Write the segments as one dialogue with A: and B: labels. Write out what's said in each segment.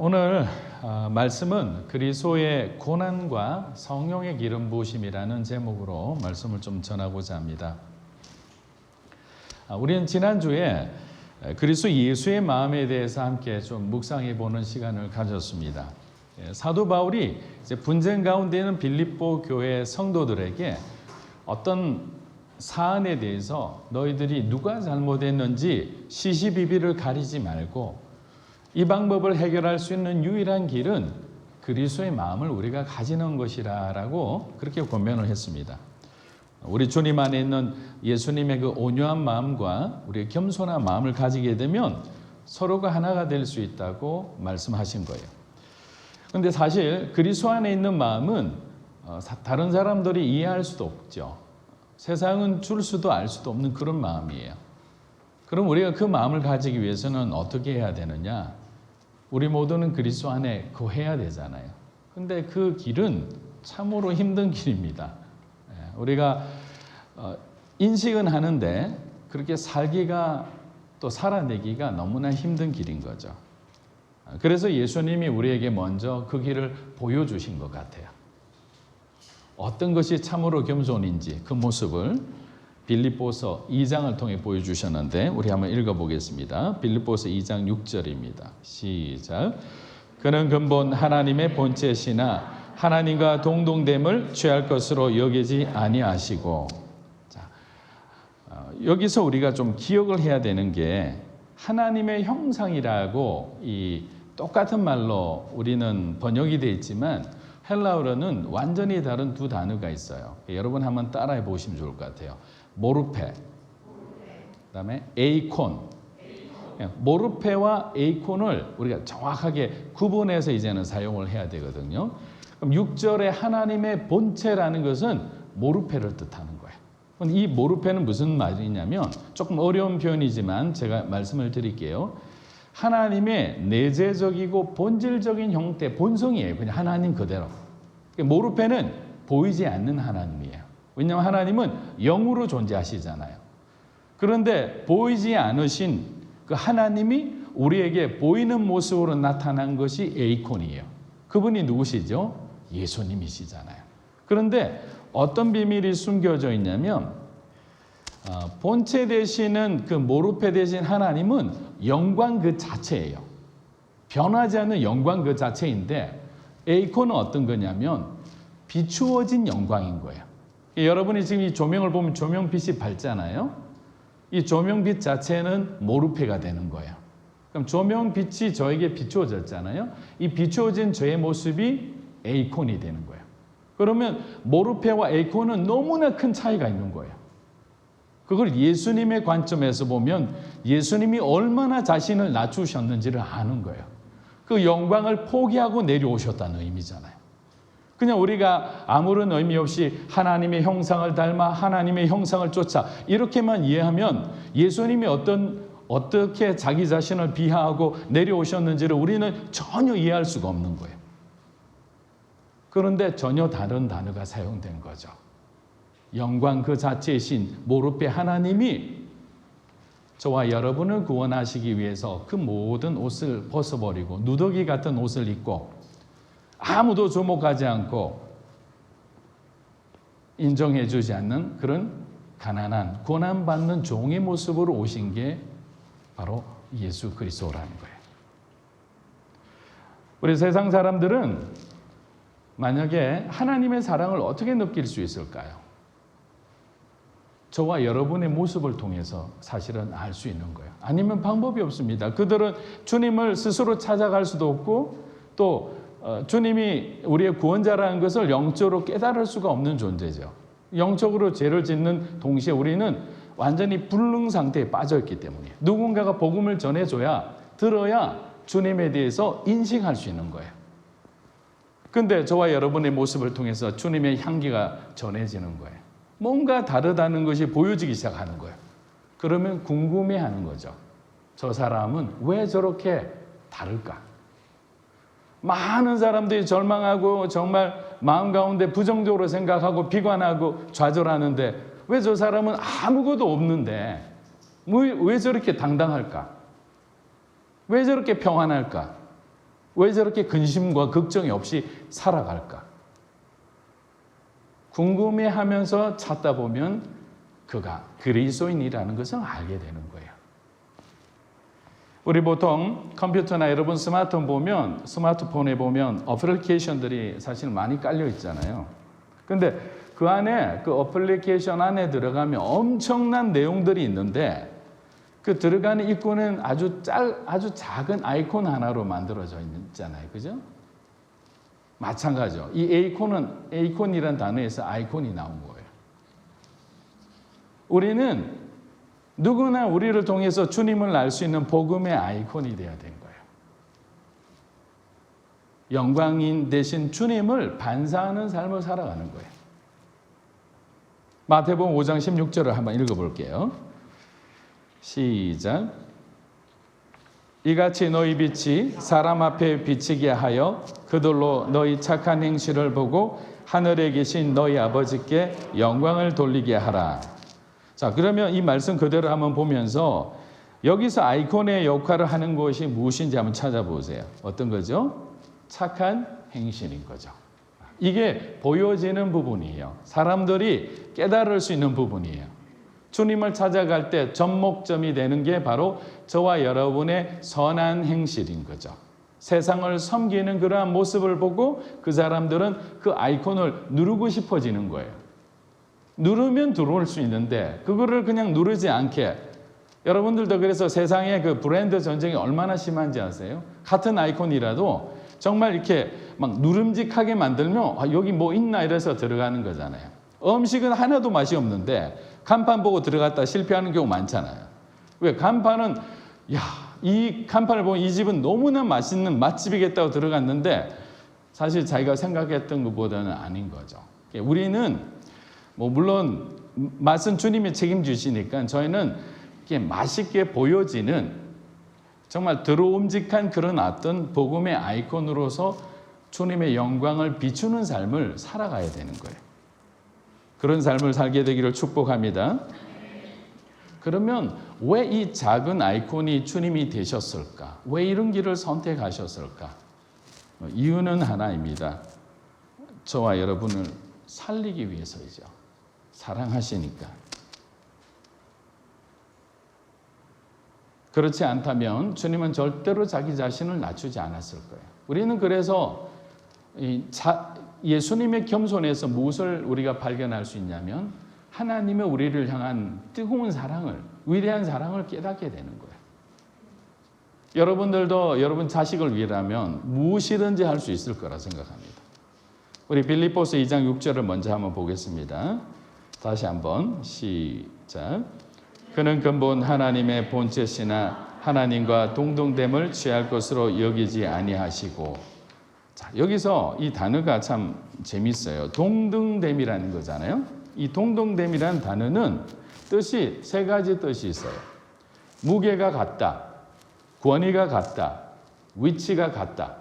A: 오늘 말씀은 그리스도의 고난과 성령의 기름 부으심이라는 제목으로 말씀을 좀 전하고자 합니다. 우리는 지난주에 그리스도 예수의 마음에 대해서 함께 좀 묵상해 보는 시간을 가졌습니다. 사도 바울이 이제 분쟁 가운데 있는 빌립보 교회 성도들에게 어떤 사안에 대해서 너희들이 누가 잘못했는지 시시비비를 가리지 말고 이 방법을 해결할 수 있는 유일한 길은 그리스도의 마음을 우리가 가지는 것이라고 그렇게 권면을 했습니다. 우리 주님 안에 있는 예수님의 그 온유한 마음과 우리의 겸손한 마음을 가지게 되면 서로가 하나가 될 수 있다고 말씀하신 거예요. 그런데 사실 그리스도 안에 있는 마음은 다른 사람들이 이해할 수도 없죠. 세상은 줄 수도 알 수도 없는 그런 마음이에요. 그럼 우리가 그 마음을 가지기 위해서는 어떻게 해야 되느냐? 우리 모두는 그리스도 안에 거해야 되잖아요. 근데 그 길은 참으로 힘든 길입니다. 우리가 인식은 하는데 그렇게 살기가 또 살아내기가 너무나 힘든 길인 거죠. 그래서 예수님이 우리에게 먼저 그 길을 보여주신 것 같아요. 어떤 것이 참으로 겸손인지 그 모습을 빌립보서 2장을 통해 보여주셨는데 우리 한번 읽어보겠습니다. 빌립보서 2장 6절입니다. 시작. 그는 근본 하나님의 본체시나 하나님과 동등됨을 취할 것으로 여기지 아니하시고. 자, 여기서 우리가 좀 기억을 해야 되는 게 하나님의 형상이라고 이 똑같은 말로 우리는 번역이 되어 있지만 헬라어로는 완전히 다른 두 단어가 있어요. 여러분 한번 따라해 보시면 좋을 것 같아요. 모르페, 그다음에 에이콘. 모르페와 에이콘을 우리가 정확하게 구분해서 이제는 사용을 해야 되거든요. 그럼 6절에 하나님의 본체라는 것은 모르페를 뜻하는 거예요. 이 모르페는 무슨 말이냐면 조금 어려운 표현이지만 제가 말씀을 드릴게요. 하나님의 내재적이고 본질적인 형태, 본성이에요. 그냥 하나님 그대로. 모르페는 보이지 않는 하나님이에요. 왜냐하면 하나님은 영으로 존재하시잖아요. 그런데 보이지 않으신 그 하나님이 우리에게 보이는 모습으로 나타난 것이 에이콘이에요. 그분이 누구시죠? 예수님이시잖아요. 그런데 어떤 비밀이 숨겨져 있냐면 본체 되시는 그 모르페 되신 하나님은 영광 그 자체예요. 변하지 않는 영광 그 자체인데 에이콘은 어떤 거냐면 비추어진 영광인 거예요. 여러분이 지금 이 조명을 보면 조명빛이 밝잖아요. 이 조명빛 자체는 모르페가 되는 거예요. 그럼 조명빛이 저에게 비추어졌잖아요. 이 비추어진 저의 모습이 에이콘이 되는 거예요. 그러면 모르페와 에이콘은 너무나 큰 차이가 있는 거예요. 그걸 예수님의 관점에서 보면 예수님이 얼마나 자신을 낮추셨는지를 아는 거예요. 그 영광을 포기하고 내려오셨다는 의미잖아요. 그냥 우리가 아무런 의미 없이 하나님의 형상을 닮아 하나님의 형상을 쫓아 이렇게만 이해하면 예수님이 어떻게 자기 자신을 비하하고 내려오셨는지를 우리는 전혀 이해할 수가 없는 거예요. 그런데 전혀 다른 단어가 사용된 거죠. 영광 그 자체이신 모르페 하나님이 저와 여러분을 구원하시기 위해서 그 모든 옷을 벗어버리고 누더기 같은 옷을 입고 아무도 주목하지 않고 인정해주지 않는 그런 가난한 고난받는 종의 모습으로 오신 게 바로 예수 그리스도라는 거예요. 우리 세상 사람들은 만약에 하나님의 사랑을 어떻게 느낄 수 있을까요? 저와 여러분의 모습을 통해서 사실은 알 수 있는 거예요. 아니면 방법이 없습니다. 그들은 주님을 스스로 찾아갈 수도 없고 또 주님이 우리의 구원자라는 것을 영적으로 깨달을 수가 없는 존재죠. 영적으로 죄를 짓는 동시에 우리는 완전히 불능 상태에 빠져있기 때문에 누군가가 복음을 전해줘야 들어야 주님에 대해서 인식할 수 있는 거예요. 근데 저와 여러분의 모습을 통해서 주님의 향기가 전해지는 거예요. 뭔가 다르다는 것이 보여지기 시작하는 거예요. 그러면 궁금해하는 거죠. 저 사람은 왜 저렇게 다를까? 많은 사람들이 절망하고 정말 마음 가운데 부정적으로 생각하고 비관하고 좌절하는데 왜 저 사람은 아무것도 없는데 왜 저렇게 당당할까? 왜 저렇게 평안할까? 왜 저렇게 근심과 걱정이 없이 살아갈까? 궁금해하면서 찾다 보면 그가 그리스도인이라는 것을 알게 되는 거예요. 우리 보통 컴퓨터나 여러분 스마트폰에 보면 어플리케이션들이 사실 많이 깔려 있잖아요. 근데 그 안에 그 어플리케이션 안에 들어가면 엄청난 내용들이 있는데 그 들어가는 입구는 아주 작은 아이콘 하나로 만들어져 있잖아요. 그죠? 마찬가지죠. 이 아이콘이라는 단어에서 아이콘이 나온 거예요. 우리는 누구나 우리를 통해서 주님을 알 수 있는 복음의 아이콘이 되어야 된 거예요. 영광인 대신 주님을 반사하는 삶을 살아가는 거예요. 마태복음 5장 16절을 한번 읽어볼게요. 시작. 이같이 너희 빛이 사람 앞에 비치게 하여 그들로 너희 착한 행실을 보고 하늘에 계신 너희 아버지께 영광을 돌리게 하라. 자, 그러면 이 말씀 그대로 한번 보면서 여기서 아이콘의 역할을 하는 것이 무엇인지 한번 찾아보세요. 어떤 거죠? 착한 행실인 거죠. 이게 보여지는 부분이에요. 사람들이 깨달을 수 있는 부분이에요. 주님을 찾아갈 때 접목점이 되는 게 바로 저와 여러분의 선한 행실인 거죠. 세상을 섬기는 그러한 모습을 보고 그 사람들은 그 아이콘을 누르고 싶어지는 거예요. 누르면 들어올 수 있는데 그거를 그냥 누르지 않게, 여러분들도 그래서 세상에 그 브랜드 전쟁이 얼마나 심한지 아세요? 같은 아이콘이라도 정말 이렇게 막 누름직하게 만들면 여기 뭐 있나 이래서 들어가는 거잖아요. 음식은 하나도 맛이 없는데 간판 보고 들어갔다 실패하는 경우 많잖아요. 왜? 간판은 이 간판을 보면 이 집은 너무나 맛있는 맛집이겠다고 들어갔는데 사실 자기가 생각했던 것보다는 아닌 거죠. 우리는 물론 맛은 주님이 책임지시니까 저희는 이렇게 맛있게 보여지는 정말 드러움직한 그런 어떤 복음의 아이콘으로서 주님의 영광을 비추는 삶을 살아가야 되는 거예요. 그런 삶을 살게 되기를 축복합니다. 그러면 왜 이 작은 아이콘이 주님이 되셨을까? 왜 이런 길을 선택하셨을까? 이유는 하나입니다. 저와 여러분을 살리기 위해서이죠. 사랑하시니까. 그렇지 않다면 주님은 절대로 자기 자신을 낮추지 않았을 거예요. 우리는 그래서 예수님의 겸손에서 무엇을 우리가 발견할 수 있냐면 하나님의 우리를 향한 뜨거운 사랑을, 위대한 사랑을 깨닫게 되는 거예요. 여러분들도 여러분 자식을 위하면 무엇이든지 할 수 있을 거라 생각합니다. 우리 빌립보서 2장 6절을 먼저 한번 보겠습니다. 다시 한번 시작. 그는 근본 하나님의 본체시나 하나님과 동등됨을 취할 것으로 여기지 아니하시고. 자, 여기서 이 단어가 참 재밌어요. 동등됨이라는 거잖아요. 이 동등됨이라는 단어는 뜻이 세 가지 뜻이 있어요. 무게가 같다, 권위가 같다, 위치가 같다.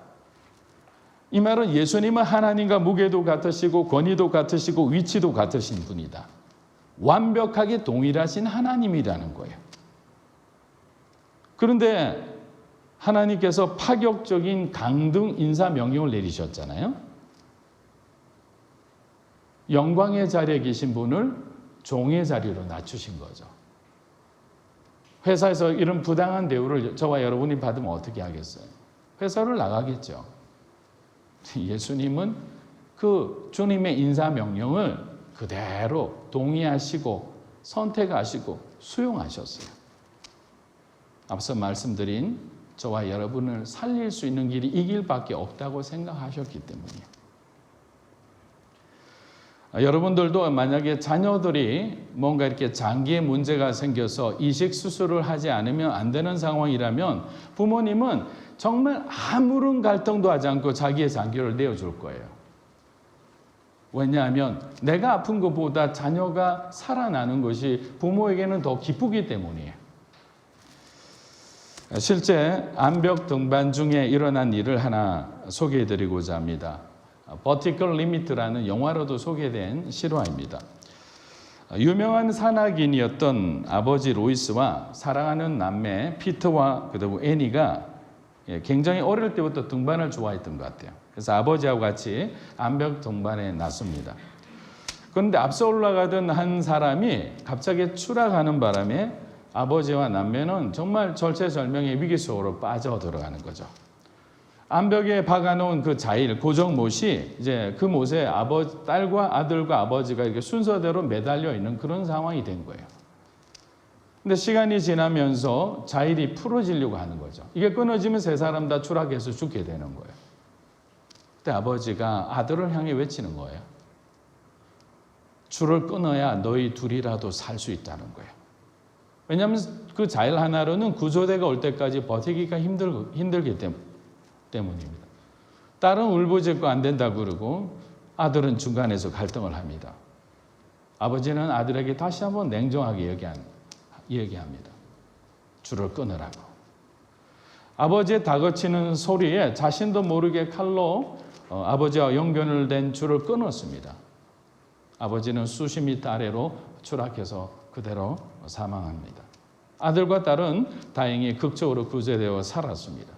A: 이 말은 예수님은 하나님과 무게도 같으시고 권위도 같으시고 위치도 같으신 분이다. 완벽하게 동일하신 하나님이라는 거예요. 그런데 하나님께서 파격적인 강등 인사 명령을 내리셨잖아요. 영광의 자리에 계신 분을 종의 자리로 낮추신 거죠. 회사에서 이런 부당한 대우를 저와 여러분이 받으면 어떻게 하겠어요? 회사를 나가겠죠. 예수님은 그 주님의 인사 명령을 그대로 동의하시고 선택하시고 수용하셨어요. 앞서 말씀드린 저와 여러분을 살릴 수 있는 길이 이 길밖에 없다고 생각하셨기 때문이에요. 여러분들도 만약에 자녀들이 뭔가 이렇게 장기에 문제가 생겨서 이식 수술을 하지 않으면 안 되는 상황이라면 부모님은 정말 아무런 갈등도 하지 않고 자기의 장기를 내어줄 거예요. 왜냐하면 내가 아픈 것보다 자녀가 살아나는 것이 부모에게는 더 기쁘기 때문이에요. 실제 암벽 등반 중에 일어난 일을 하나 소개해드리고자 합니다. 버티컬 리미트라는 영화로도 소개된 실화입니다. 유명한 산악인이었던 아버지 로이스와 사랑하는 남매 피터와 그리고 애니가 굉장히 어릴 때부터 등반을 좋아했던 것 같아요. 그래서 아버지하고 같이 암벽 등반에 나섭니다. 그런데 앞서 올라가던 한 사람이 갑자기 추락하는 바람에 아버지와 남매는 정말 절체절명의 위기 속으로 빠져 들어가는 거죠. 암벽에 박아놓은 그 자일, 고정못이 이제 그 못에 딸과 아들과 아버지가 이렇게 순서대로 매달려 있는 그런 상황이 된 거예요. 근데 시간이 지나면서 자일이 풀어지려고 하는 거죠. 이게 끊어지면 세 사람 다 추락해서 죽게 되는 거예요. 그때 아버지가 아들을 향해 외치는 거예요. 줄을 끊어야 너희 둘이라도 살 수 있다는 거예요. 왜냐하면 그 자일 하나로는 구조대가 올 때까지 버티기가 힘들기 때문입니다. 딸은 울부짖고 안 된다고 그러고 아들은 중간에서 갈등을 합니다. 아버지는 아들에게 다시 한번 냉정하게 얘기합니다. 줄을 끊으라고. 아버지의 다그치는 소리에 자신도 모르게 칼로 아버지와 연결된 줄을 끊었습니다. 아버지는 수십 미터 아래로 추락해서 그대로 사망합니다. 아들과 딸은 다행히 극적으로 구조되어 살았습니다.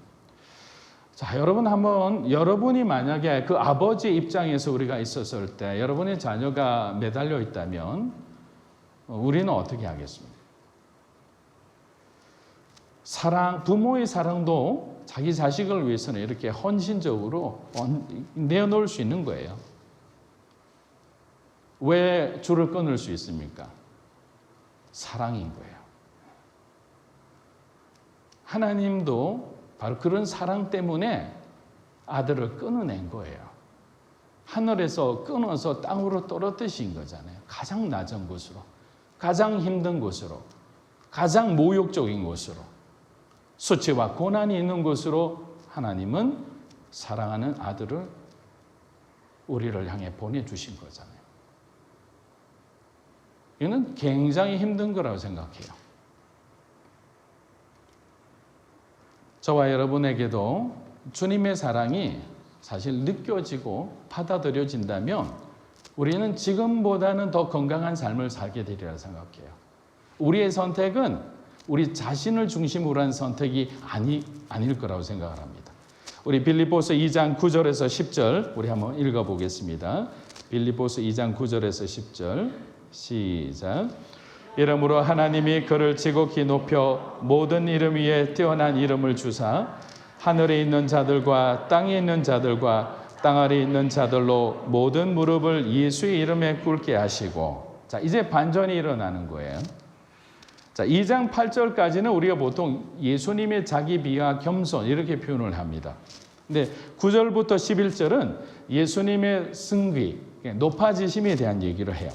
A: 자, 여러분 한번 여러분이 만약에 그 아버지 입장에서 우리가 있었을 때 여러분의 자녀가 매달려 있다면 우리는 어떻게 하겠습니까? 부모의 사랑도 자기 자식을 위해서는 이렇게 헌신적으로 내어놓을 수 있는 거예요. 왜 줄을 끊을 수 있습니까? 사랑인 거예요. 하나님도 바로 그런 사랑 때문에 아들을 끊어낸 거예요. 하늘에서 끊어서 땅으로 떨어뜨린 거잖아요. 가장 낮은 곳으로, 가장 힘든 곳으로, 가장 모욕적인 곳으로, 수치와 고난이 있는 곳으로 하나님은 사랑하는 아들을 우리를 향해 보내주신 거잖아요. 이는 굉장히 힘든 거라고 생각해요. 저와 여러분에게도 주님의 사랑이 사실 느껴지고 받아들여진다면 우리는 지금보다는 더 건강한 삶을 살게 되리라 생각해요. 우리의 선택은 우리 자신을 중심으로 한 선택이 아닐 거라고 생각을 합니다. 우리 빌립보서 2장 9절에서 10절 우리 한번 읽어보겠습니다. 빌립보서 2장 9절에서 10절 시작. 이러므로 하나님이 그를 지극히 높여 모든 이름 위에 뛰어난 이름을 주사 하늘에 있는 자들과 땅에 있는 자들과 땅 아래에 있는 자들로 모든 무릎을 예수의 이름에 꿇게 하시고. 자, 이제 반전이 일어나는 거예요. 자, 2장 8절까지는 우리가 보통 예수님의 자기 비하 겸손 이렇게 표현을 합니다. 근데 9절부터 11절은 예수님의 승귀, 높아지심에 대한 얘기를 해요.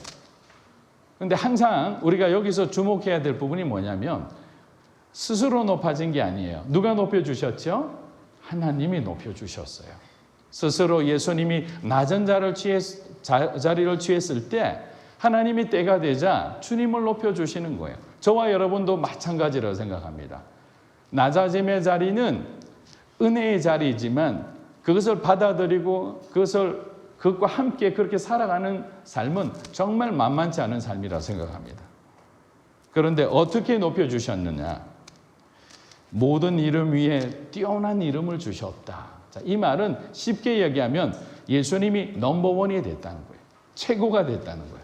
A: 근데 항상 우리가 여기서 주목해야 될 부분이 뭐냐면 스스로 높아진 게 아니에요. 누가 높여주셨죠? 하나님이 높여주셨어요. 스스로 예수님이 낮은 자리를 취했을 때 하나님이 때가 되자 주님을 높여주시는 거예요. 저와 여러분도 마찬가지라고 생각합니다. 낮아짐의 자리는 은혜의 자리이지만 그것을 받아들이고 그것과 함께 그렇게 살아가는 삶은 정말 만만치 않은 삶이라고 생각합니다. 그런데 어떻게 높여주셨느냐? 모든 이름 위에 뛰어난 이름을 주셨다. 자, 이 말은 쉽게 얘기하면 예수님이 넘버원이 됐다는 거예요. 최고가 됐다는 거예요.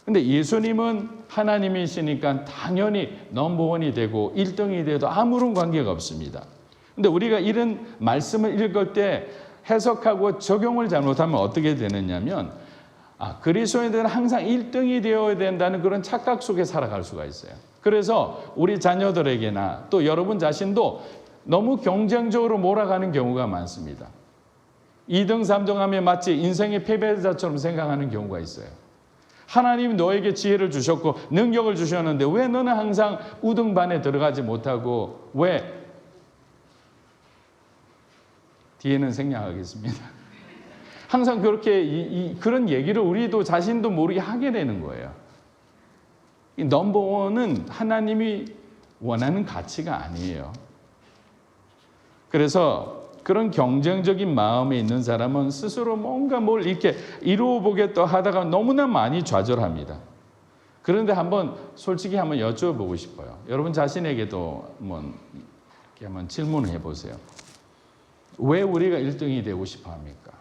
A: 근데 예수님은 하나님이시니까 당연히 넘버원이 되고 1등이 돼도 아무런 관계가 없습니다. 근데 우리가 이런 말씀을 읽을 때 해석하고 적용을 잘못하면 어떻게 되느냐면 그리스도인들은 항상 1등이 되어야 된다는 그런 착각 속에 살아갈 수가 있어요. 그래서 우리 자녀들에게나 또 여러분 자신도 너무 경쟁적으로 몰아가는 경우가 많습니다. 2등, 3등 하면 마치 인생의 패배자처럼 생각하는 경우가 있어요. 하나님이 너에게 지혜를 주셨고 능력을 주셨는데 왜 너는 항상 우등반에 들어가지 못하고 왜 뒤에는 생략하겠습니다. 항상 그렇게 그런 얘기를 우리도 자신도 모르게 하게 되는 거예요. 이 넘버원은 하나님이 원하는 가치가 아니에요. 그래서 그런 경쟁적인 마음에 있는 사람은 스스로 뭔가 뭘 이렇게 이루어 보겠다 하다가 너무나 많이 좌절합니다. 그런데 솔직히 한번 여쭤보고 싶어요. 여러분 자신에게도 이렇게 한번 질문해 보세요. 왜 우리가 1등이 되고 싶어 합니까?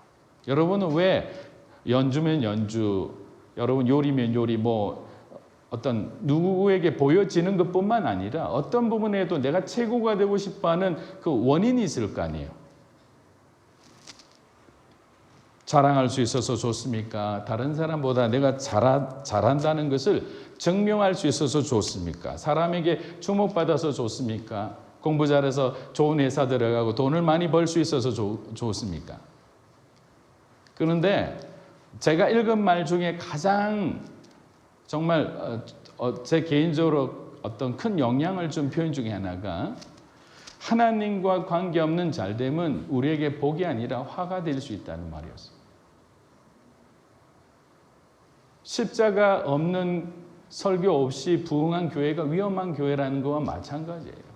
A: 여러분은 왜 연주면 연주, 여러분 요리면 요리, 뭐 어떤 누구에게 보여지는 것뿐만 아니라 어떤 부분에도 내가 최고가 되고 싶어하는 그 원인이 있을 거 아니에요. 자랑할 수 있어서 좋습니까? 다른 사람보다 내가 잘한다는 것을 증명할 수 있어서 좋습니까? 사람에게 주목받아서 좋습니까? 공부 잘해서 좋은 회사 들어가고 돈을 많이 벌 수 있어서 좋습니까? 그런데 제가 읽은 말 중에 가장 정말 제 개인적으로 어떤 큰 영향을 준 표현 중에 하나가 하나님과 관계없는 잘됨은 우리에게 복이 아니라 화가 될 수 있다는 말이었어요. 십자가 없는 설교 없이 부흥한 교회가 위험한 교회라는 것과 마찬가지예요.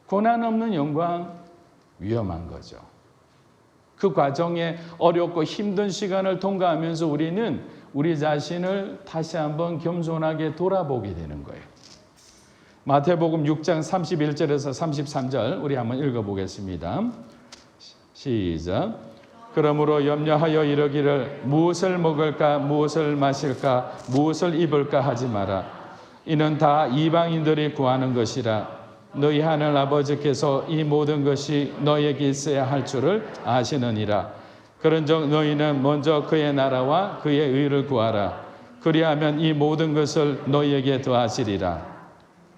A: 고난 없는 영광 위험한 거죠. 그 과정에 어렵고 힘든 시간을 통과하면서 우리는 우리 자신을 다시 한번 겸손하게 돌아보게 되는 거예요. 마태복음 6장 31절에서 33절 우리 한번 읽어보겠습니다. 시작. 그러므로 염려하여 이르기를 무엇을 먹을까 무엇을 마실까 무엇을 입을까 하지 마라. 이는 다 이방인들이 구하는 것이라. 너희 하늘 아버지께서 이 모든 것이 너에게 있어야 할 줄을 아시느니라. 그런즉 너희는 먼저 그의 나라와 그의 의를 구하라. 그리하면 이 모든 것을 너희에게 더하시리라.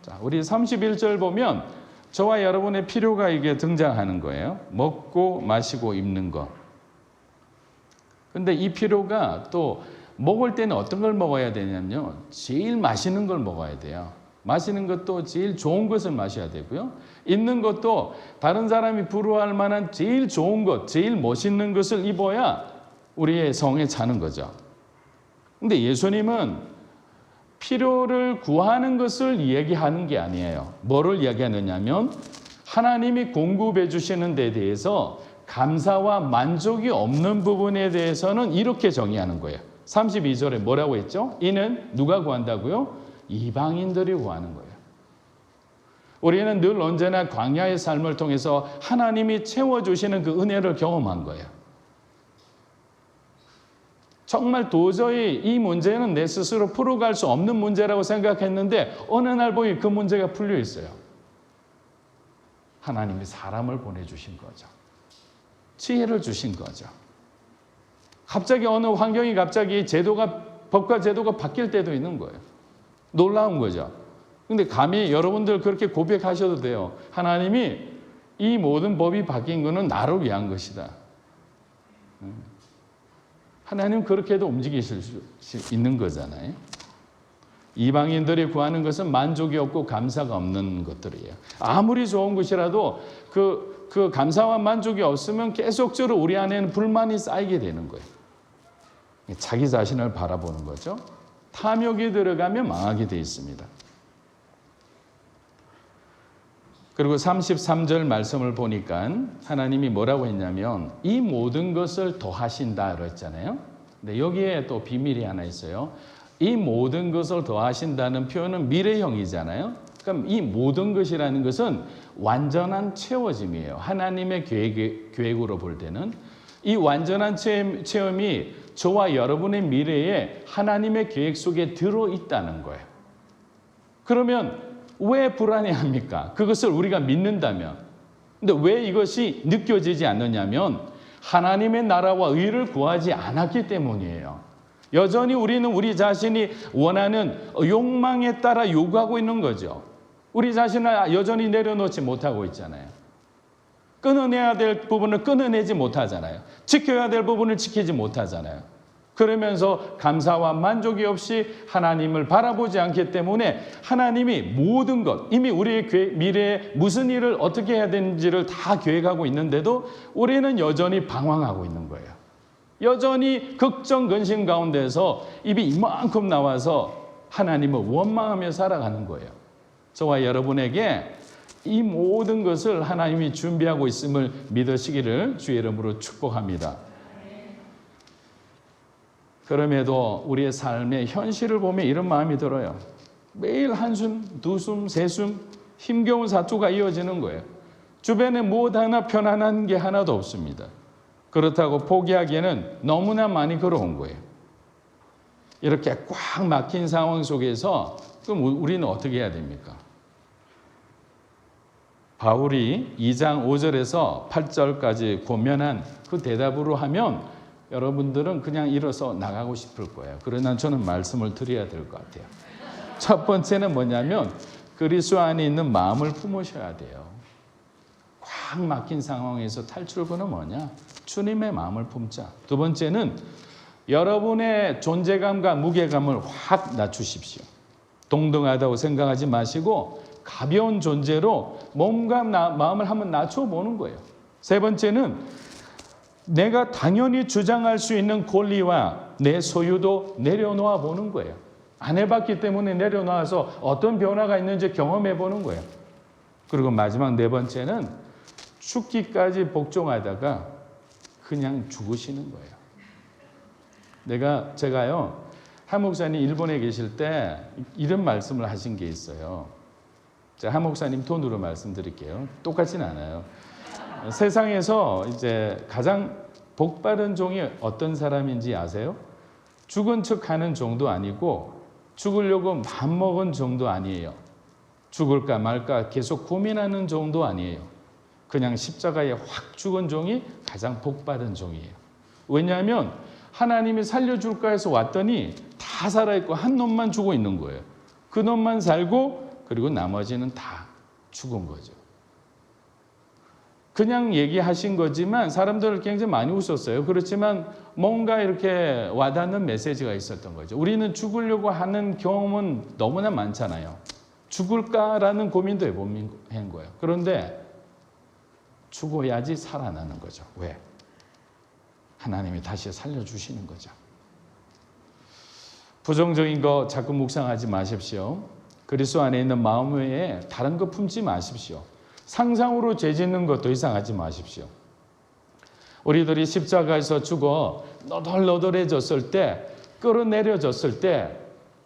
A: 자, 우리 31절 보면 저와 여러분의 필요가 이게 등장하는 거예요. 먹고 마시고 입는 것. 근데 이 필요가 또 먹을 때는 어떤 걸 먹어야 되냐면요. 제일 맛있는 걸 먹어야 돼요. 마시는 것도 제일 좋은 것을 마셔야 되고요. 입는 것도 다른 사람이 부러워할 만한 제일 좋은 것, 제일 멋있는 것을 입어야 우리의 성에 차는 거죠. 근데 예수님은 필요를 구하는 것을 얘기하는 게 아니에요. 뭐를 얘기하느냐면 하나님이 공급해 주시는 데 대해서 감사와 만족이 없는 부분에 대해서는 이렇게 정의하는 거예요. 32절에 뭐라고 했죠? 이는 누가 구한다고요? 이방인들이 구하는 거예요. 우리는 늘 언제나 광야의 삶을 통해서 하나님이 채워주시는 그 은혜를 경험한 거예요. 정말 도저히 이 문제는 내 스스로 풀어갈 수 없는 문제라고 생각했는데 어느 날 보니 그 문제가 풀려 있어요. 하나님이 사람을 보내주신 거죠. 지혜를 주신 거죠. 갑자기 어느 환경이 갑자기 법과 제도가 바뀔 때도 있는 거예요. 놀라운 거죠. 근데 감히 여러분들 그렇게 고백하셔도 돼요. 하나님이 이 모든 법이 바뀐 것은 나를 위한 것이다. 하나님 그렇게도 움직이실 수 있는 거잖아요. 이방인들이 구하는 것은 만족이 없고 감사가 없는 것들이에요. 아무리 좋은 것이라도 그 감사와 만족이 없으면 계속적으로 우리 안에는 불만이 쌓이게 되는 거예요. 자기 자신을 바라보는 거죠. 탐욕이 들어가면 망하게 되어 있습니다. 그리고 33절 말씀을 보니까 하나님이 뭐라고 했냐면 이 모든 것을 더하신다 그랬잖아요. 근데 여기에 또 비밀이 하나 있어요. 이 모든 것을 더하신다는 표현은 미래형이잖아요. 그럼 이 모든 것이라는 것은 완전한 채워짐이에요. 하나님의 계획으로 볼 때는 이 완전한 체험이 저와 여러분의 미래에 하나님의 계획 속에 들어있다는 거예요. 그러면 왜 불안해합니까? 그것을 우리가 믿는다면. 근데 왜 이것이 느껴지지 않느냐면 하나님의 나라와 의를 구하지 않았기 때문이에요. 여전히 우리는 우리 자신이 원하는 욕망에 따라 요구하고 있는 거죠. 우리 자신을 여전히 내려놓지 못하고 있잖아요. 끊어내야 될 부분을 끊어내지 못하잖아요. 지켜야 될 부분을 지키지 못하잖아요. 그러면서 감사와 만족이 없이 하나님을 바라보지 않기 때문에 하나님이 모든 것, 이미 우리의 미래에 무슨 일을 어떻게 해야 되는지를 다 계획하고 있는데도 우리는 여전히 방황하고 있는 거예요. 여전히 걱정, 근심 가운데서 입이 이만큼 나와서 하나님을 원망하며 살아가는 거예요. 저와 여러분에게 이 모든 것을 하나님이 준비하고 있음을 믿으시기를 주의 이름으로 축복합니다. 그럼에도 우리의 삶의 현실을 보면 이런 마음이 들어요. 매일 한숨, 두숨, 세숨 힘겨운 사투가 이어지는 거예요. 주변에 무엇 하나 편안한 게 하나도 없습니다. 그렇다고 포기하기에는 너무나 많이 걸어온 거예요. 이렇게 꽉 막힌 상황 속에서 그럼 우리는 어떻게 해야 됩니까? 바울이 2장 5절에서 8절까지 고면한 그 대답으로 하면 여러분들은 그냥 일어서 나가고 싶을 거예요. 그러나 저는 말씀을 드려야 될 것 같아요. 첫 번째는 뭐냐면 그리스도 안에 있는 마음을 품으셔야 돼요. 꽉 막힌 상황에서 탈출구는 뭐냐? 주님의 마음을 품자. 두 번째는 여러분의 존재감과 무게감을 확 낮추십시오. 동등하다고 생각하지 마시고 가벼운 존재로 몸과 마음을 한번 낮춰보는 거예요. 세 번째는 내가 당연히 주장할 수 있는 권리와 내 소유도 내려놓아 보는 거예요. 안 해봤기 때문에 내려놔서 어떤 변화가 있는지 경험해 보는 거예요. 그리고 마지막 네 번째는 죽기까지 복종하다가 그냥 죽으시는 거예요. 제가요, 한 목사님 일본에 계실 때 이런 말씀을 하신 게 있어요. 제가 한 목사님 톤으로 말씀드릴게요. 똑같진 않아요. 세상에서 이제 가장 복받은 종이 어떤 사람인지 아세요? 죽은 척 하는 종도 아니고 죽으려고 마음먹은 종도 아니에요. 죽을까 말까 계속 고민하는 종도 아니에요. 그냥 십자가에 확 죽은 종이 가장 복받은 종이에요. 왜냐하면 하나님이 살려줄까 해서 왔더니 다 살아있고 한 놈만 죽어 있는 거예요. 그 놈만 살고 그리고 나머지는 다 죽은 거죠. 그냥 얘기하신 거지만 사람들을 굉장히 많이 웃었어요. 그렇지만 뭔가 이렇게 와닿는 메시지가 있었던 거죠. 우리는 죽으려고 하는 경험은 너무나 많잖아요. 죽을까라는 고민도 해본 거예요. 그런데 죽어야지 살아나는 거죠. 왜? 하나님이 다시 살려주시는 거죠. 부정적인 거 자꾸 묵상하지 마십시오. 그리스도 안에 있는 마음 외에 다른 거 품지 마십시오. 상상으로 죄짓는 것도 이상하지 마십시오. 우리들이 십자가에서 죽어 너덜너덜해졌을 때, 끌어내려졌을 때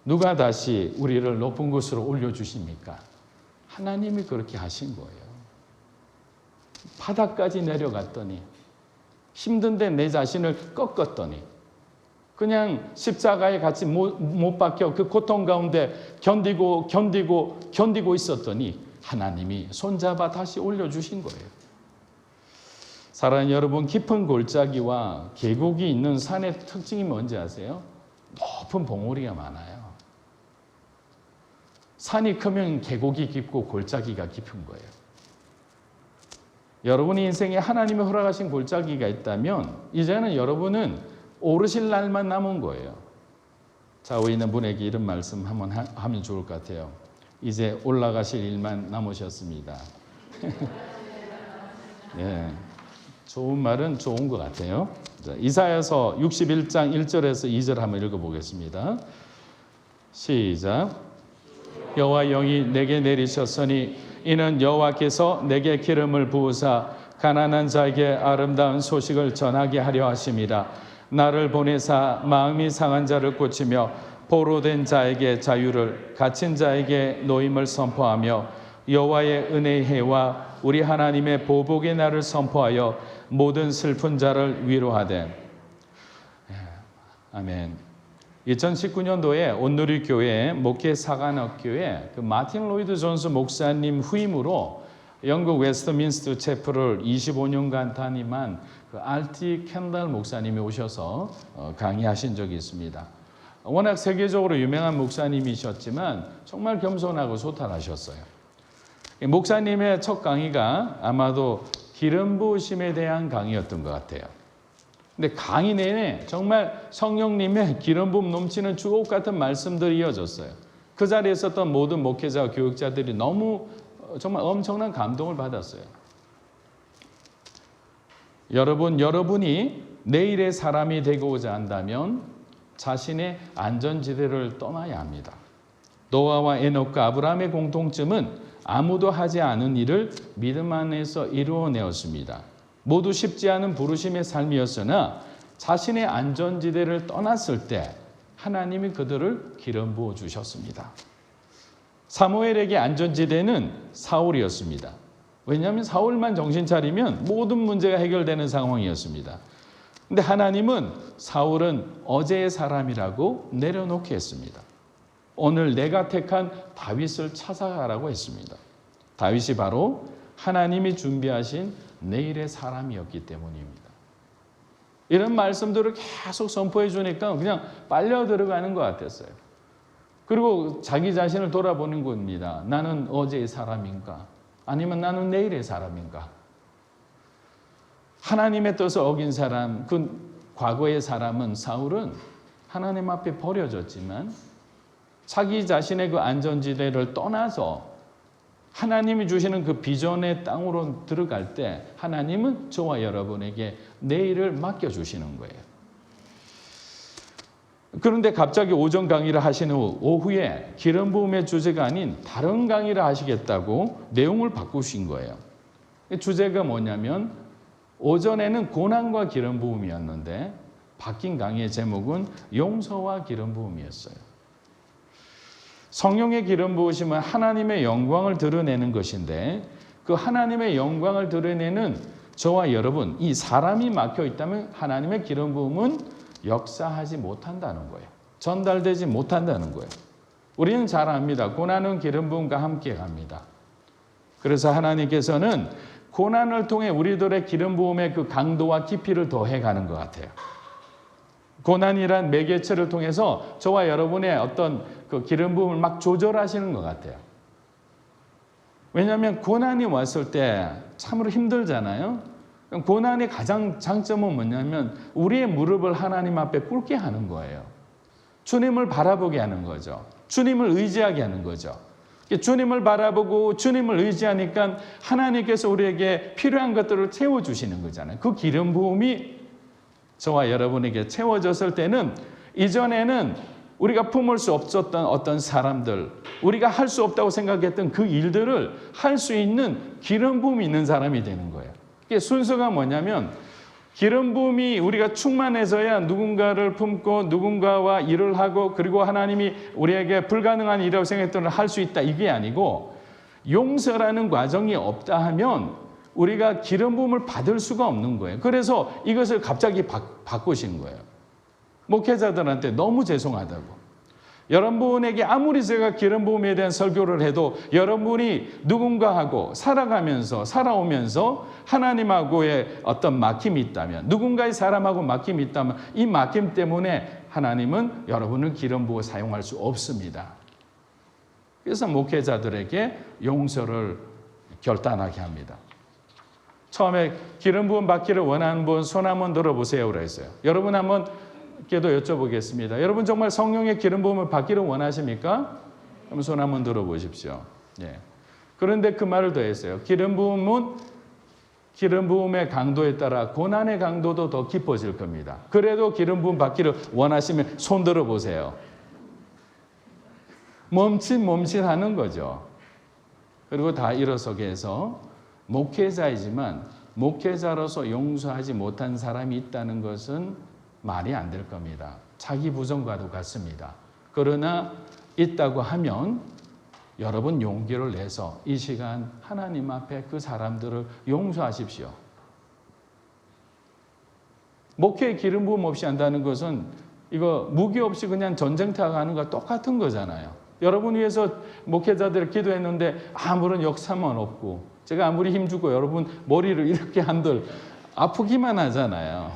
A: 누가 다시 우리를 높은 곳으로 올려주십니까? 하나님이 그렇게 하신 거예요. 바닥까지 내려갔더니 힘든데 내 자신을 꺾었더니 그냥 십자가에 같이 못 박혀 그 고통 가운데 견디고 있었더니 하나님이 손잡아 다시 올려주신 거예요. 사랑하는 여러분, 깊은 골짜기와 계곡이 있는 산의 특징이 뭔지 아세요? 높은 봉우리가 많아요. 산이 크면 계곡이 깊고 골짜기가 깊은 거예요. 여러분의 인생에 하나님이 허락하신 골짜기가 있다면 이제는 여러분은 오르실 날만 남은 거예요. 좌우에 있는 분에게 이런 말씀 한번 하면 좋을 것 같아요. 이제 올라가실 일만 남으셨습니다. 네, 좋은 말은 좋은 것 같아요. 자, 이사야서 61장 1절에서 2절 한번 읽어보겠습니다. 시작. 여호와 영이 내게 내리셨으니 이는 여호와께서 내게 기름을 부으사 가난한 자에게 아름다운 소식을 전하게 하려 하심이라. 나를 보내사 마음이 상한 자를 고치며 포로된 자에게 자유를, 갇힌 자에게 노임을 선포하며 여호와의 은혜의 해와 우리 하나님의 보복의 날을 선포하여 모든 슬픈 자를 위로하되. 아멘. 2019년도에 온누리 교회 목회 사관학교에 그 마틴 로이드 존스 목사님 후임으로 영국 웨스트민스터 체플을 25년간 담임한 그 알티 캔달 목사님이 오셔서 강의하신 적이 있습니다. 워낙 세계적으로 유명한 목사님이셨지만 정말 겸손하고 소탈하셨어요. 목사님의 첫 강의가 아마도 기름 부으심에 대한 강의였던 것 같아요. 근데 강의 내내 정말 성령님의 기름 부음 넘치는 주옥 같은 말씀들이 이어졌어요. 그 자리에 있었던 모든 목회자와 교육자들이 너무 정말 엄청난 감동을 받았어요. 여러분이 내일의 사람이 되고자 한다면 자신의 안전지대를 떠나야 합니다. 노아와 에녹과 아브라함의 공통점은 아무도 하지 않은 일을 믿음 안에서 이루어내었습니다. 모두 쉽지 않은 부르심의 삶이었으나 자신의 안전지대를 떠났을 때 하나님이 그들을 기름 부어 주셨습니다. 사무엘에게 안전지대는 사울이었습니다. 왜냐하면 사울만 정신 차리면 모든 문제가 해결되는 상황이었습니다. 근데 하나님은 사울은 어제의 사람이라고 내려놓게 했습니다. 오늘 내가 택한 다윗을 찾아가라고 했습니다. 다윗이 바로 하나님이 준비하신 내일의 사람이었기 때문입니다. 이런 말씀들을 계속 선포해 주니까 그냥 빨려 들어가는 것 같았어요. 그리고 자기 자신을 돌아보는 겁니다. 나는 어제의 사람인가? 아니면 나는 내일의 사람인가? 하나님의 뜻을 어긴 사람, 그 과거의 사람은 사울은 하나님 앞에 버려졌지만 자기 자신의 그 안전지대를 떠나서 하나님이 주시는 그 비전의 땅으로 들어갈 때 하나님은 저와 여러분에게 내일을 맡겨주시는 거예요. 그런데 갑자기 오전 강의를 하신 후 오후에 기름 부음의 주제가 아닌 다른 강의를 하시겠다고 내용을 바꾸신 거예요. 주제가 뭐냐면 오전에는 고난과 기름 부음이었는데 바뀐 강의의 제목은 용서와 기름 부음이었어요. 성령의 기름 부으심은 하나님의 영광을 드러내는 것인데 그 하나님의 영광을 드러내는 저와 여러분, 이 사람이 막혀 있다면 하나님의 기름 부음은 역사하지 못한다는 거예요. 전달되지 못한다는 거예요. 우리는 잘 압니다. 고난은 기름 부음과 함께 갑니다. 그래서 하나님께서는 고난을 통해 우리들의 기름 부음의 그 강도와 깊이를 더해 가는 것 같아요. 고난이란 매개체를 통해서 저와 여러분의 어떤 그 기름 부음을 막 조절하시는 것 같아요. 왜냐하면 고난이 왔을 때 참으로 힘들잖아요. 고난의 가장 장점은 뭐냐면 우리의 무릎을 하나님 앞에 꿇게 하는 거예요. 주님을 바라보게 하는 거죠. 주님을 의지하게 하는 거죠. 주님을 바라보고 주님을 의지하니까 하나님께서 우리에게 필요한 것들을 채워주시는 거잖아요. 그 기름 부음이 저와 여러분에게 채워졌을 때는 이전에는 우리가 품을 수 없었던 어떤 사람들, 우리가 할 수 없다고 생각했던 그 일들을 할 수 있는 기름 부음이 있는 사람이 되는 거예요. 이게 순서가 뭐냐면 기름 부음이 우리가 충만해서야 누군가를 품고 누군가와 일을 하고 그리고 하나님이 우리에게 불가능한 일이라고 생각했던 걸 할 수 있다 이게 아니고 용서라는 과정이 없다 하면 우리가 기름 부음을 받을 수가 없는 거예요. 그래서 이것을 갑자기 바꾸신 거예요. 목회자들한테 너무 죄송하다고. 여러분에게 아무리 제가 기름 부음에 대한 설교를 해도 여러분이 누군가하고 살아가면서 살아오면서 하나님하고의 어떤 막힘이 있다면 누군가의 사람하고 막힘이 있다면 이 막힘 때문에 하나님은 여러분을 기름 부어 사용할 수 없습니다. 그래서 목회자들에게 용서를 결단하게 합니다. 처음에 기름 부음 받기를 원하는 분 손 한번 들어보세요 그랬어요. 여러분 한번 께도 여쭤보겠습니다. 여러분 정말 성령의 기름 부음을 받기를 원하십니까? 그럼 손 한번 들어보십시오. 예. 그런데 그 말을 더했어요. 기름 부음은 기름 부음의 강도에 따라 고난의 강도도 더 깊어질 겁니다. 그래도 기름 부음 받기를 원하시면 손 들어보세요. 멈칫하는 거죠. 그리고 다 일어서게 해서 목회자이지만 목회자로서 용서하지 못한 사람이 있다는 것은 말이 안 될 겁니다. 자기 부정과도 같습니다. 그러나 있다고 하면 여러분 용기를 내서 이 시간 하나님 앞에 그 사람들을 용서하십시오. 목회에 기름 부음 없이 한다는 것은 이거 무기 없이 그냥 전쟁터 가는 거와 똑같은 거잖아요. 여러분 위해서 목회자들 기도했는데 아무런 역사만 없고 제가 아무리 힘주고 여러분 머리를 이렇게 한들 아프기만 하잖아요.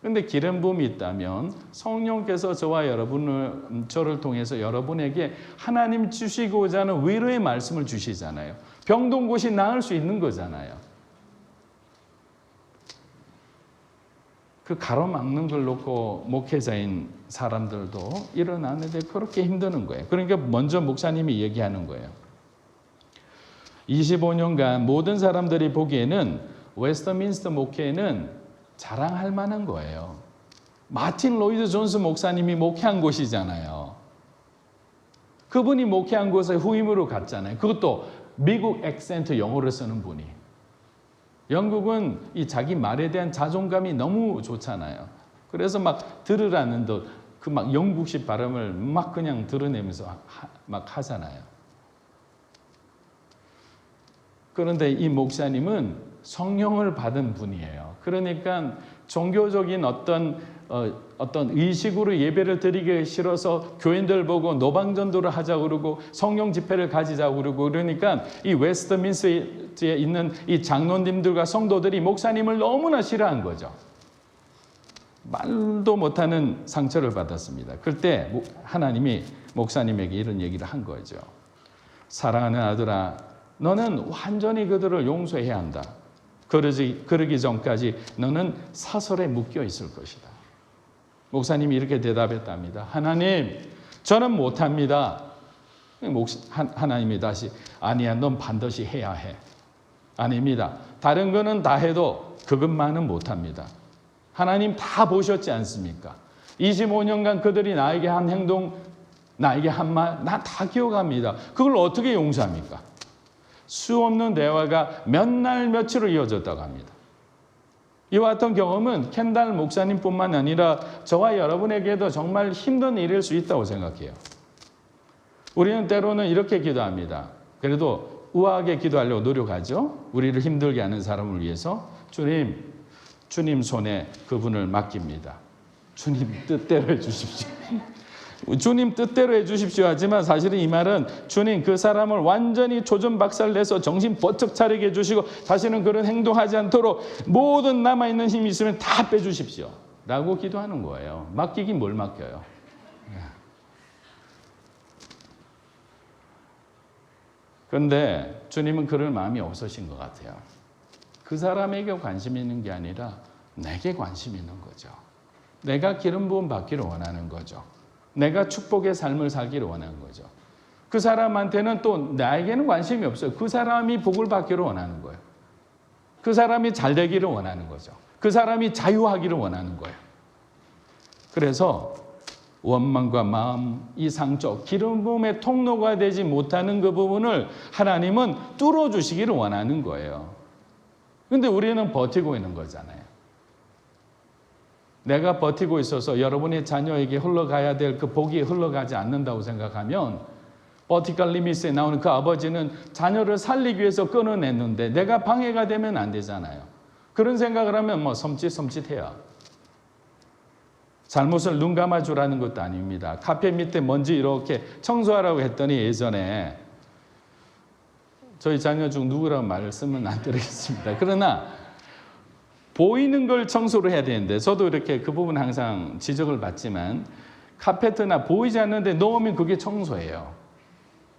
A: 그런데 기름 부음이 있다면 성령께서 저와 여러분을 저를 통해서 여러분에게 하나님 주시고자 하는 위로의 말씀을 주시잖아요. 병든 곳이 나을 수 있는 거잖아요. 그 가로막는 걸 놓고 목회자인 사람들도 일어나는데 그렇게 힘드는 거예요. 그러니까 먼저 목사님이 얘기하는 거예요. 25년간 모든 사람들이 보기에는 웨스트민스터 목회는 자랑할 만한 거예요. 마틴 로이드 존스 목사님이 목회한 곳이잖아요. 그분이 목회한 곳에 후임으로 갔잖아요. 그것도 미국 액센트 영어를 쓰는 분이. 영국은 이 자기 말에 대한 자존감이 너무 좋잖아요. 그래서 막 들으라는 듯 그 막 영국식 발음을 막 그냥 드러내면서 막 하잖아요. 그런데 이 목사님은 성령을 받은 분이에요. 그러니까 종교적인 어떤 의식으로 예배를 드리기 싫어서 교인들 보고 노방전도를 하자고 그러고 성령 집회를 가지자고 그러고, 그러니까 이 웨스트민스터에 있는 이 장로님들과 성도들이 목사님을 너무나 싫어한 거죠. 말도 못하는 상처를 받았습니다. 그때 하나님이 목사님에게 이런 얘기를 한 거죠. 사랑하는 아들아, 너는 완전히 그들을 용서해야 한다. 그러기 전까지 너는 사설에 묶여 있을 것이다. 목사님이 이렇게 대답했답니다. 하나님, 저는 못합니다. 하나님이 다시, 아니야, 넌 반드시 해야 해. 아닙니다. 다른 거는 다 해도 그것만은 못합니다. 하나님 다 보셨지 않습니까? 25년간 그들이 나에게 한 행동, 나에게 한 말, 나 다 기억합니다. 그걸 어떻게 용서합니까? 수없는 대화가 몇 날 며칠을 이어졌다고 합니다. 이와 같은 경험은 켄달 목사님뿐만 아니라 저와 여러분에게도 정말 힘든 일일 수 있다고 생각해요. 우리는 때로는 이렇게 기도합니다. 그래도 우아하게 기도하려고 노력하죠. 우리를 힘들게 하는 사람을 위해서 주님 손에 그분을 맡깁니다. 주님 뜻대로 해주십시오. 주님 뜻대로 해주십시오 하지만 사실은 이 말은 주님 그 사람을 완전히 조전박살내서 정신 번쩍 차리게 해주시고 다시는 그런 행동하지 않도록 모든 남아있는 힘이 있으면 다 빼주십시오 라고 기도하는 거예요. 맡기긴 뭘 맡겨요. 그런데 주님은 그럴 마음이 없으신 것 같아요. 그 사람에게 관심이 있는 게 아니라 내게 관심이 있는 거죠. 내가 기름 부음 받기를 원하는 거죠. 내가 축복의 삶을 살기를 원하는 거죠. 그 사람한테는 또 나에게는 관심이 없어요. 그 사람이 복을 받기를 원하는 거예요. 그 사람이 잘 되기를 원하는 거죠. 그 사람이 자유하기를 원하는 거예요. 그래서 원망과 마음, 이 상처, 기름 부음의 통로가 되지 못하는 그 부분을 하나님은 뚫어주시기를 원하는 거예요. 그런데 우리는 버티고 있는 거잖아요. 내가 버티고 있어서 여러분의 자녀에게 흘러가야 될 그 복이 흘러가지 않는다고 생각하면 버티컬 리미스에 나오는 그 아버지는 자녀를 살리기 위해서 끊어냈는데 내가 방해가 되면 안 되잖아요. 그런 생각을 하면 뭐 섬찟섬찟해요. 잘못을 눈 감아주라는 것도 아닙니다. 카펫 밑에 먼지 이렇게 청소하라고 했더니 예전에 저희 자녀 중 누구라고 말씀은 안 드리겠습니다. 그러나 보이는 걸 청소를 해야 되는데 저도 이렇게 그 부분 항상 지적을 받지만 카페트나 보이지 않는데 넣으면 그게 청소예요.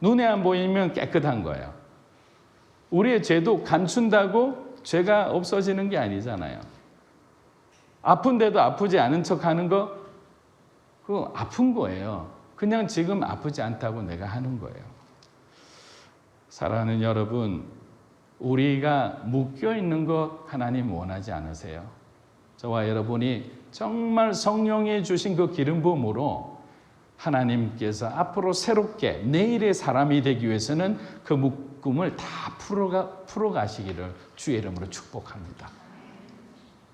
A: 눈에 안 보이면 깨끗한 거예요. 우리의 죄도 감춘다고 죄가 없어지는 게 아니잖아요. 아픈데도 아프지 않은 척하는 거 그거 아픈 거예요. 그냥 지금 아프지 않다고 내가 하는 거예요. 사랑하는 여러분, 우리가 묶여있는 것 하나님 원하지 않으세요? 저와 여러분이 정말 성령이 주신 그 기름 부음으로 하나님께서 앞으로 새롭게 내일의 사람이 되기 위해서는 그 묶음을 다 풀어가시기를 주의 이름으로 축복합니다.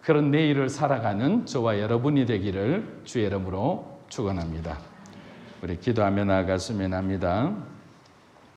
A: 그런 내일을 살아가는 저와 여러분이 되기를 주의 이름으로 축원합니다. 우리 기도하며 나아갔으면 합니다.